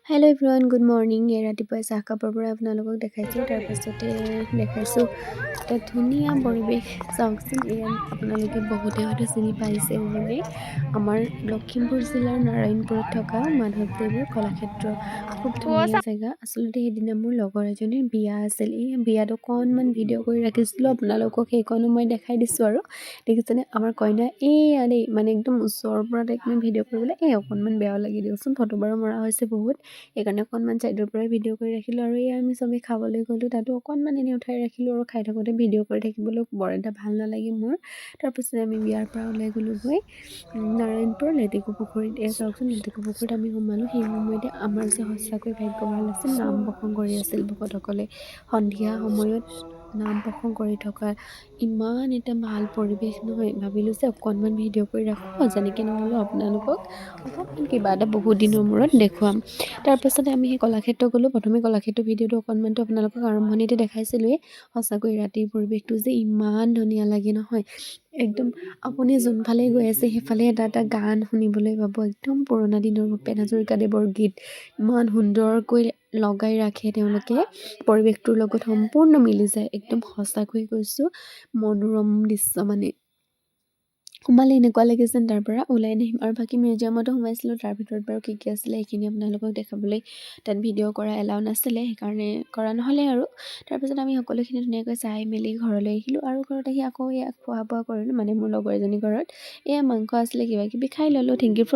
Hello' everyone good morning. ৰাতিপুৱাই চাহ কাপৰ পৰা আপোনালোকক দেখাইছোঁ, তাৰপাছতে দেখাইছোঁ এটা ধুনীয়া পৰিৱেশ। চাওকচোন, এয়া আপোনালোকে বহুতে হয়তো চিনি পাইছে বুলি আমাৰ লখিমপুৰ জিলাৰ নাৰায়ণপুৰত থকা মাধৱদেৱৰ কলাক্ষেত্ৰ। খুব ধুনীয়া জেগা। আচলতে সেইদিনা মোৰ লগৰ এজনীৰ বিয়া আছিল। এই বিয়াত অকণমান ভিডিঅ' কৰি ৰাখিছিলোঁ, আপোনালোকক সেইকণো মই দেখাই দিছোঁ। আৰু দেখিছেনে আমাৰ কইনা এইয়া দেই, মানে একদম ওচৰৰ পৰা তাইক মই ভিডিঅ' কৰিবলৈ অকণমান বেয়াও লাগি দিয়কচোন, ফটো বাৰু মৰা হৈছে বহুত, সেইকাৰণে অকণমান ছাইডৰ পৰাই ভিডিঅ' কৰি ৰাখিলোঁ। আৰু এই আমি চবেই খাবলৈ গ'লোঁ, তাতো অকণমান এনেই উঠাই ৰাখিলোঁ আৰু খাই থাকোঁতে ভিডিঅ' কৰি থাকিবলৈ বৰ এটা ভাল নালাগে মোৰ। তাৰপাছতে আমি বিয়াৰ পৰা ওলাই গ'লোঁগৈ নাৰায়ণপুৰ লেটেকু পুখুৰীত। চাওকচোন, লেটেকু পুখুৰীত আমি সোমালোঁ। সেই সময়তে আমাৰ যে সঁচাকৈ ভাগ্য ভাল আছিল, নাম প্ৰসংগ কৰি আছিল ভকতসকলে সন্ধিয়া সময়ত নাম প্ৰসংগ কৰি থকা ইমান এটা ভাল পৰিৱেশ নহয়। ভাবিলোঁ যে অকণমান ভিডিঅ' কৰি ৰাখোঁ, অজানিকৈ নহ'লেও আপোনালোকক অকণমান কিবা এটা বহুত দিনৰ মূৰত দেখুৱাম। তাৰপাছতে আমি সেই কলাক্ষেত্ৰ গ'লোঁ। প্ৰথমে কলাক্ষেত্ৰ ভিডিঅ'টো অকণমানটো আপোনালোকক আৰম্ভণিতে দেখাইছিলোঁৱেই। সঁচাকৈ ৰাতিৰ পৰিৱেশটো যে ইমান ধুনীয়া লাগে নহয়, একদম আপুনি যোনফালে গৈ আছে সেইফালে এটা এটা গান শুনিবলৈ পাব। একদম পুৰণা দিনৰ ভূপেন হাজৰিকাদেৱৰ গীত ইমান সুন্দৰকৈ লগাই ৰাখে তেওঁলোকে, পৰিৱেশটোৰ লগত সম্পূৰ্ণ মিলি যায়। একদম সঁচাকৈ কৈছোঁ, মনোৰম দৃশ্য। মানে সোমালে এনেকুৱা লাগে যেন তাৰ পৰা ওলাই নাহিম। আৰু বাকী মিউজিয়ামতো সোমাইছিলোঁ, তাৰ ভিতৰত বাৰু কি কি আছিলে সেইখিনি আপোনালোকক দেখাবলৈ তাত ভিডিঅ' কৰা এলাউ নাছিলে, সেইকাৰণে কৰা নহ'লে আৰু। তাৰপিছত আমি সকলোখিনি ধুনীয়াকৈ চাই মেলি ঘৰলৈ আহিলোঁ। আৰু ঘৰত আহি আকৌ খোৱা বোৱা কৰিলোঁ, মানে মোৰ লগৰ এজনী ঘৰত এয়া মাংস আছিলে, কিবা কিবি খাই ল'লোঁ। Thank U for